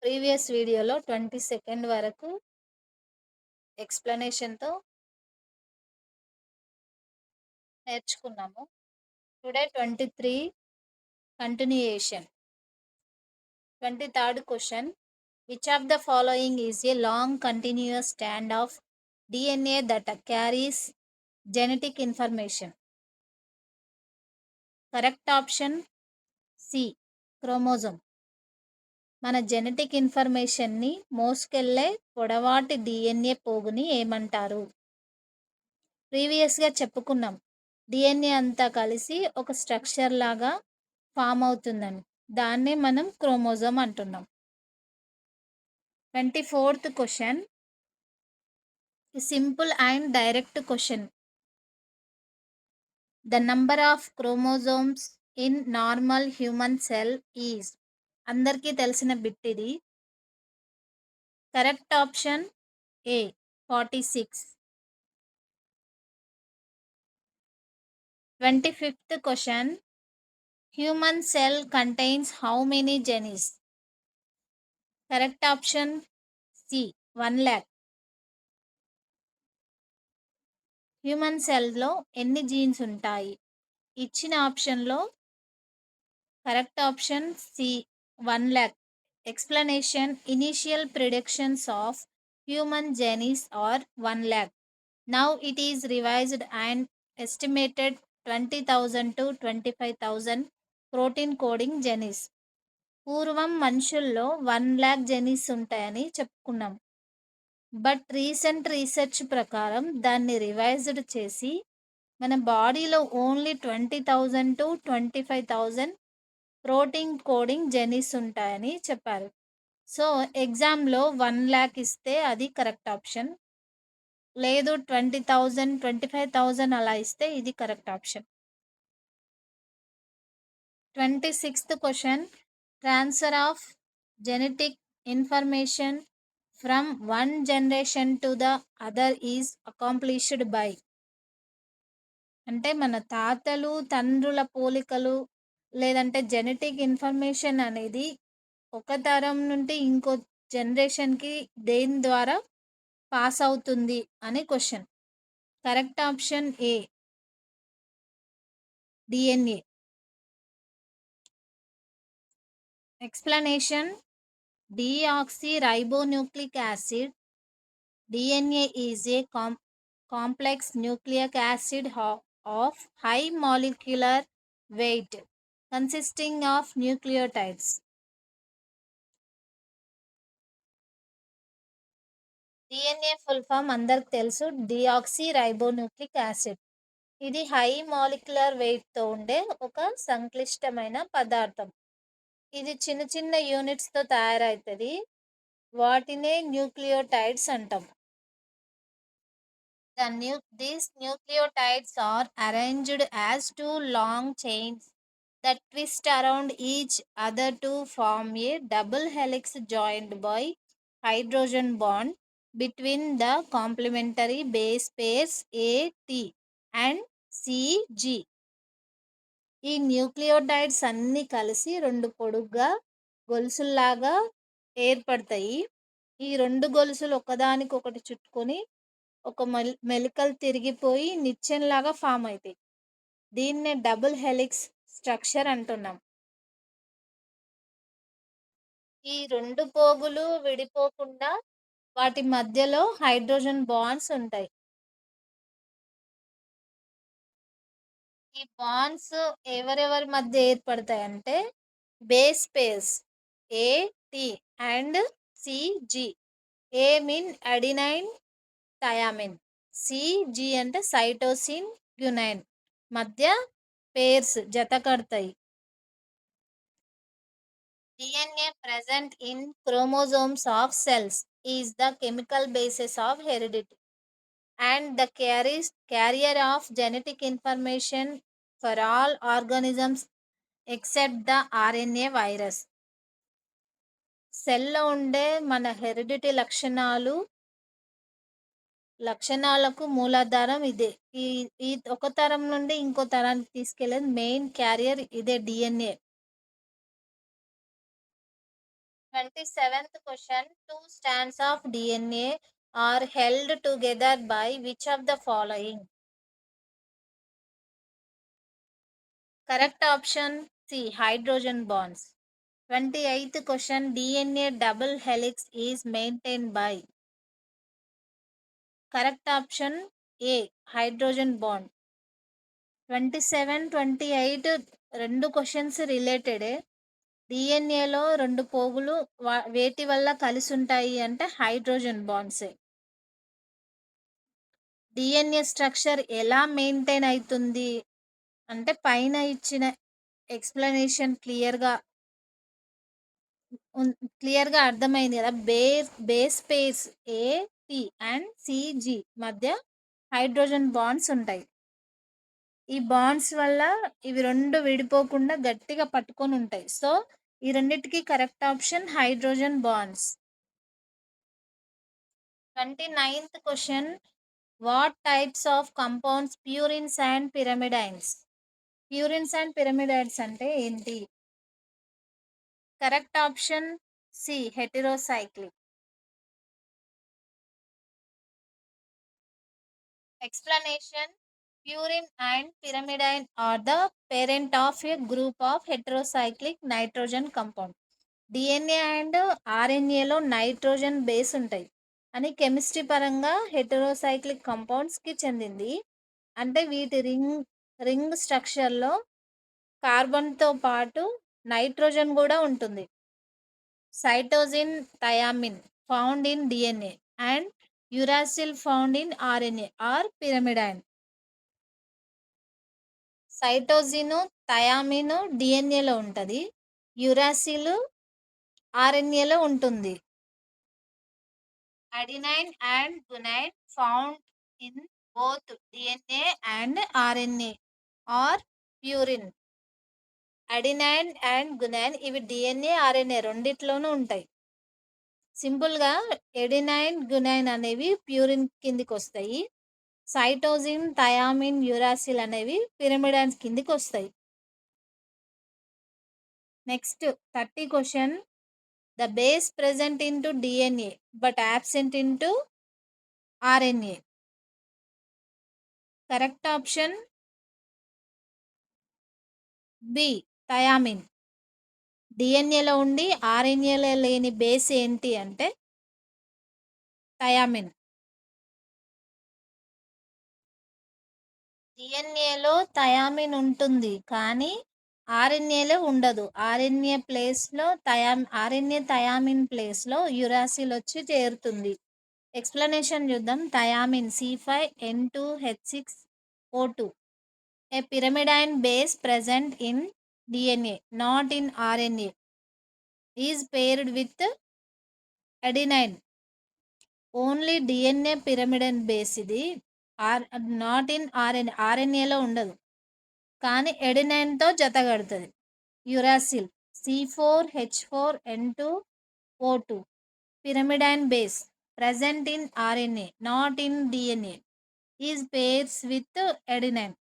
Previous వీడియోలో 22nd వరకు ఎక్స్‌ప్లనేషన్‌తో నేర్చుకున్నాము. Today 23 continuation. 23rd question. Which of the following is a long continuous strand of DNA that carries genetic information? Correct option C, chromosome. మన genetic ఇన్ఫర్మేషన్‌ని మోసుకెళ్ళే పొడవాటి DNA పోగుని ఏమంటారు? ప్రీవియస్‌గా చెప్పుకున్నాం. DNA అంతా కలిసి ఒక స్ట్రక్చర్ లాగా ఫామ్ అవుతుందని. దాన్నే మనం క్రోమోజోమ్ అంటున్నాం. 24th question. Simple and direct question. The number of chromosomes in normal human cell is. అందరికీ తెలిసిన బిట్ ఇది. Correct option A, 46. 25th question. Human cell contains how many genes? Correct option C, 1,00,000. Human సెల్లో ఎన్ని genes ఉంటాయి? ఇచ్చిన ఆప్షన్లో correct option C, 1,00,000. Explanation. Initial predictions of human genes are 1,00,000. Now it is revised and estimated 20,000 to 25,000 protein coding genes. పూర్వం మనుషుల్లో 1,00,000 జెనీస్ ఉంటాయని చెప్పుకున్నాం. But recent research ప్రకారం దాన్ని రివైజ్డ్ చేసి మన బాడీలో ఓన్లీ 20,000 to 25,000 ప్రోటీన్ కోడింగ్ జెనీస్ ఉంటాయని చెప్పారు. సో ఎగ్జామ్లో 1,00,000 ఇస్తే అది కరెక్ట్ ఆప్షన్. లేదు 20,000, 25,000 అలా ఇస్తే ఇది correct option. 26th question. Transfer of genetic information from one generation to the other is accomplished by. అంటే మన తాతలు తండ్రుల పోలికలు లేదంటే జెనెటిక్ ఇన్ఫర్మేషన్ అనేది ఒక తరం నుండి ఇంకో జనరేషన్కి దేని ద్వారా పాస్ అవుతుంది అని question. Correct option A, DNA. Explanation. deoxyribonucleic acid DNA is a complex nucleic acid of high molecular weight consisting of nucleotides. DNA full form అందరికి తెలుసు, డిఆక్సీరైబోన్యూక్లిక్ యాసిడ్. ఇది హై మాలిక్యులర్ వెయిట్తో ఉండే ఒక సంక్లిష్టమైన పదార్థం. ఇది చిన్న చిన్న యూనిట్స్తో తయారవుతుంది. వాటినే న్యూక్లియోటైడ్స్ అంటాం. These nucleotides are arranged as two long chains that twist around each other to form a double helix joined by hydrogen bond between the complementary base pairs A, T and CG. ఈ nucleotides అన్నీ కలిసి రెండు పొడుగ్గా గొలుసుల్లాగా ఏర్పడతాయి. ఈ రెండు గొలుసులు ఒకదానికొకటి చుట్టుకొని ఒక మెలికలు తిరిగిపోయి నిచ్చెనలాగా ఫామ్ అవుతాయి. దీన్నే డబుల్ హెలిక్స్ స్ట్రక్చర్ అంటున్నాం. ఈ రెండు పోగులు విడిపోకుండా వాటి మధ్యలో హైడ్రోజన్ బాండ్స్ ఉంటాయి. ఈ బాండ్స్ ఎవరెవరి మధ్య ఏర్పడతాయంటే base pairs A, T and CG. A mean adenine thymine, CG అంటే సైటోసిన్ గ్యునైన్ మధ్య పేర్స్ జత కడతాయి. DNA present in chromosomes of cells is the chemical basis of heredity and the carrier of genetic information for all organisms except the RNA virus. సెల్లో ఉండే మన heredity లక్షణాలకు మూలాధారం ఇదే. ఈ ఒక తరం నుండి ఇంకో తరానికి తీసుకెళ్లేది మెయిన్ క్యారియర్ ఇదే, DNA. 27th question. Two strands of DNA are held together by which of the following? Correct option C. Hydrogen bonds. 28th question. DNA double helix is maintained by. Correct option A. Hydrogen bond. 27, 28 రెండు questions రిలేటెడే. డిఎన్ఏలో రెండు పోగులు వేటి వల్ల కలిసి ఉంటాయి అంటే hydrogen బాండ్సే. DNA structure ఎలా maintain అవుతుంది అంటే పైన ఇచ్చిన ఎక్స్ప్లెనేషన్ క్లియర్గా అర్థమైంది కదా. Base pairs A T and CG మధ్య హైడ్రోజన్ బాండ్స్ ఉంటాయి. ఈ బాండ్స్ వల్ల ఇవి రెండు విడిపోకుండా గట్టిగా పట్టుకొని ఉంటాయి. సో ఈ రెండిటికి correct option hydrogen bonds. 29th question. What types of compounds purines and pyrimidines? Purines and pyrimidines అంటే ఏంటి? Correct option C. Heterocyclic. Explanation. Purine and pyrimidine are the parent of a group of heterocyclic nitrogen compound. DNA and ఆర్ఎన్ఏలో nitrogen base ఉంటాయి అని chemistry పరంగా heterocyclic కంపౌండ్స్కి చెందింది. అంటే వీటి ring స్ట్రక్చర్లో కార్బన్తో పాటు నైట్రోజన్ కూడా ఉంటుంది. Cytosine thymine found in DNA and uracil found in RNA are pyrimidine. Cytosine thymine డిఎన్ఏలో ఉంటుంది. యురాసిల్ ఆర్ఎన్ఏలో ఉంటుంది. Adenine and guanine found in both DNA and RNA are purine. Adenine and guanine ఇవి DNA RNA రెండిట్లోనూ ఉంటాయి. సింపుల్గా adenine గునైన్ అనేవి purine కిందికి వస్తాయి. సైటోసిన్ థయామిన్ యురాసిల్ అనేవి పిరమిడైన్స్ కిందికి వస్తాయి. Next 30 question. The base present into DNA but absent into RNA. Correct option B. Thymine. డిఎన్ఏలో ఉండి ఆర్ఎన్ఏలో లేని బేస్ ఏంటి అంటే థయామిన్. డిఎన్ఏలో థయామిన్ ఉంటుంది కానీ ఆర్ఎన్ఏలో ఉండదు. ఆర్ఎన్ఏ థయామిన్ ప్లేస్లో యురాసిల్ వచ్చి చేరుతుంది. ఎక్స్ప్లెనేషన్ చూద్దాం. Thymine C5N2H6O2. A pyrimidine base present in DNA not in RNA is paired with adenine. Only DNA pyrimidine base ఇది. నాట్ ఇన్ ఆర్ఎన్ఏలో ఉండదు కానీ ఎడినైన్తో జతగడుతుంది. Uracil C4H4N2O2 pyrimidine base present in RNA not in DNA is pairs with adenine.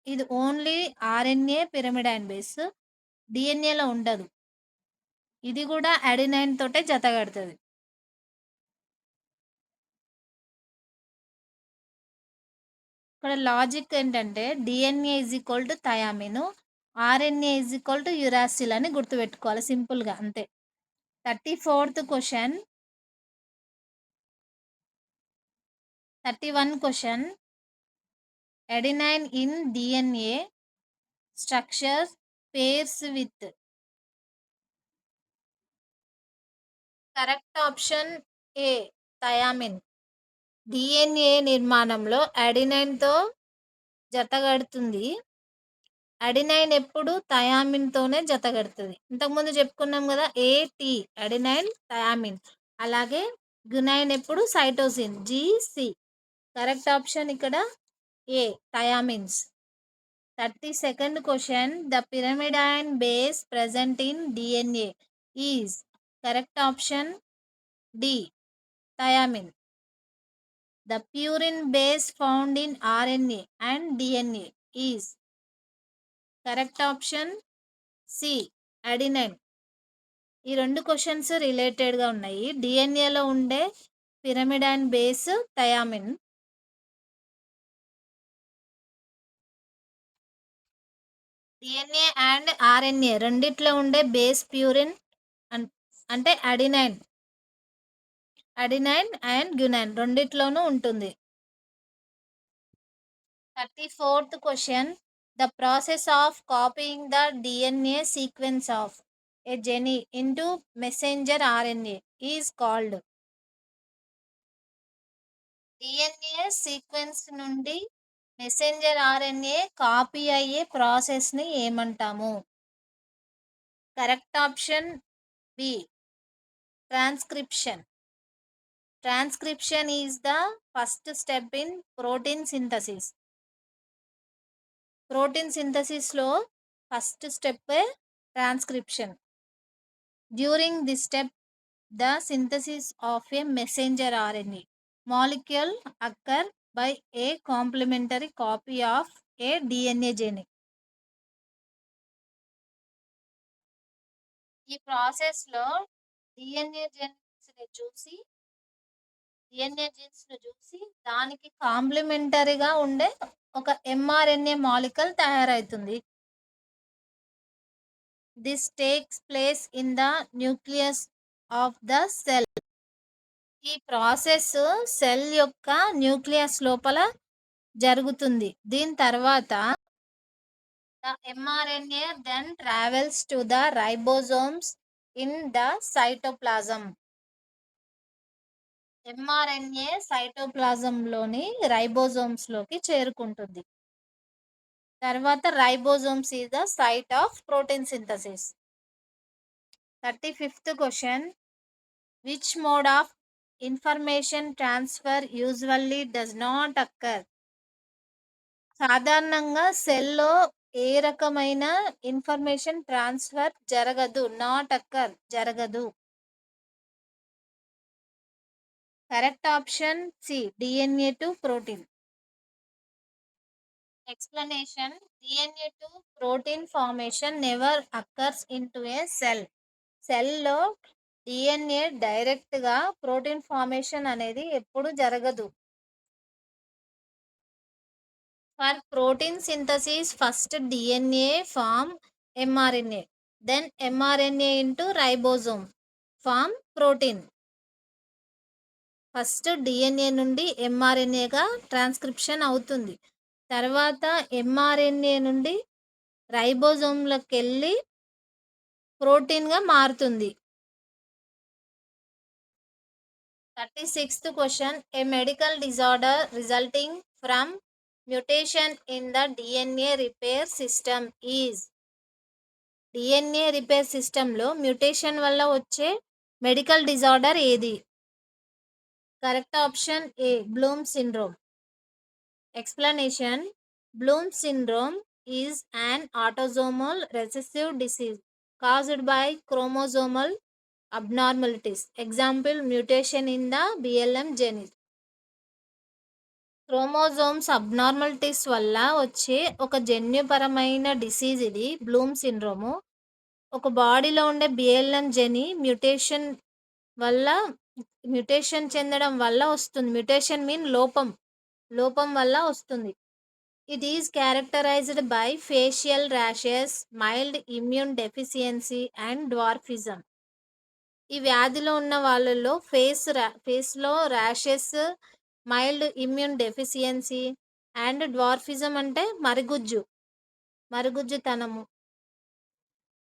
ఇది only RNA పిరమిడైన్ base, డిఎన్ఏలో ఉండదు. ఇది కూడా అడినైన్ తోటే జతగడుతుంది. ఇక్కడ లాజిక్ ఏంటంటే DNA is equal to thiamine, RNA is equal to uracil అని గుర్తుపెట్టుకోవాలి సింపుల్గా అంతే. 31st question. Adenine in DNA structure pairs with. Correct option A. Thiamine. DNA నిర్మాణంలో అడినైన్తో జతగడుతుంది. అడినైన్ ఎప్పుడు థయామిన్తోనే జతగడుతుంది. ఇంతకుముందు చెప్పుకున్నాం కదా ఏటి అడినైన్ థయామిన్. అలాగే గునైన్ ఎప్పుడు సైటోసిన్ GC. కరెక్ట్ ఆప్షన్ ఇక్కడ A thymines. 32nd question. The pyrimidine base present in DNA is. Correct option D thymine. The purine base found in RNA and DNA is. Correct option C. Adenine. ఈ 2 questions రిలేటెడ్‌గా ఉన్నాయి. డీఎన్ఏలో ఉండే pyramid and base thiamine. DNA and RNA రెండిట్లో ఉండే base purine అన్ అంటే adenine. Adenine and గ్యునైన్ రెండిట్లోనూ ఉంటుంది. 34th question. The process of copying the DNA sequence of a gene into messenger RNA is called. DNA sequence నుండి messenger RNA copy అయ్యే ప్రాసెస్ని ఏమంటాము? Correct option B, transcription. Transcription is the first step in protein synthesis. Protein సింథసిస్లో first step transcription. During this step the synthesis of a messenger RNA molecule occur by a complementary copy of a DNA gene. ఈ ప్రాసెస్లో DNA జెన్స్ని చూసి దానికి కాంప్లిమెంటరీగా ఉండే ఒక mRNA molecule తయారవుతుంది. This takes place in the nucleus of the cell. ఈ ప్రాసెస్ సెల్ యొక్క న్యూక్లియస్ లోపల జరుగుతుంది. దీని తర్వాత the mRNA then travels to the ribosomes in the cytoplasm. MRNA సైటోప్లాజంలోని రైబోజోమ్స్లోకి చేరుకుంటుంది. తర్వాత ribosomes is the site of protein synthesis. 35th question. Which mode of information transfer usually does not occur? సాధారణంగా సెల్లో ఏ రకమైన ఇన్ఫర్మేషన్ ట్రాన్స్ఫర్ జరగదు? Not occur, జరగదు. Correct option C, DNA to protein. Explanation. DNA to protein formation never occurs into a cell. సెల్లో DNA డైరెక్ట్గా protein formation అనేది ఎప్పుడు జరగదు. For protein synthesis first DNA form mRNA, then mRNA into ribosome form protein. First DNA నుండి ఎంఆర్ఎన్ఏగా transcription అవుతుంది. తర్వాత mRNA నుండి రైబోజోమ్లోకి వెళ్ళి ప్రోటీన్గా మారుతుంది. 36th question. A medical disorder resulting from mutation in the DNA repair system is. DNA repair సిస్టంలో mutation వల్ల వచ్చే మెడికల్ డిజార్డర్ ఏది? Correct option A, Bloom syndrome. Explanation. Bloom syndrome is an autosomal recessive disease caused by chromosomal abnormalities. Example, mutation in the BLM gene. Chromosomes abnormalities వల్ల వచ్చే ఒక జన్యుపరమైన disease ఇది Bloom syndrome. ఒక బాడీలో ఉండే బిఎల్ఎం జెని మ్యుటేషన్ చెందడం వల్ల వస్తుంది. మ్యుటేషన్ మీన్ లోపం వల్ల వస్తుంది. It is characterised by facial rashes, mild immune deficiency and dwarfism. ఈ వ్యాధిలో ఉన్న వాళ్ళలో ఫేస్లో rashes, mild immune deficiency and dwarfism అంటే మరుగుజ్జుతనము.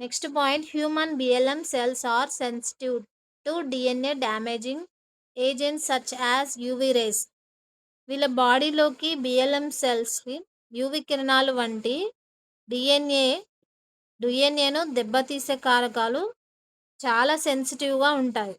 Next point. Human BLM cells are sensitive to DNA damaging agents such as UV rays. వీళ్ళ బాడీలోకి BLM సెల్స్కి UV కిరణాలు వంటి డిఎన్ఏను దెబ్బతీసే కారకాలు చాలా సెన్సిటివ్గా ఉంటాయి.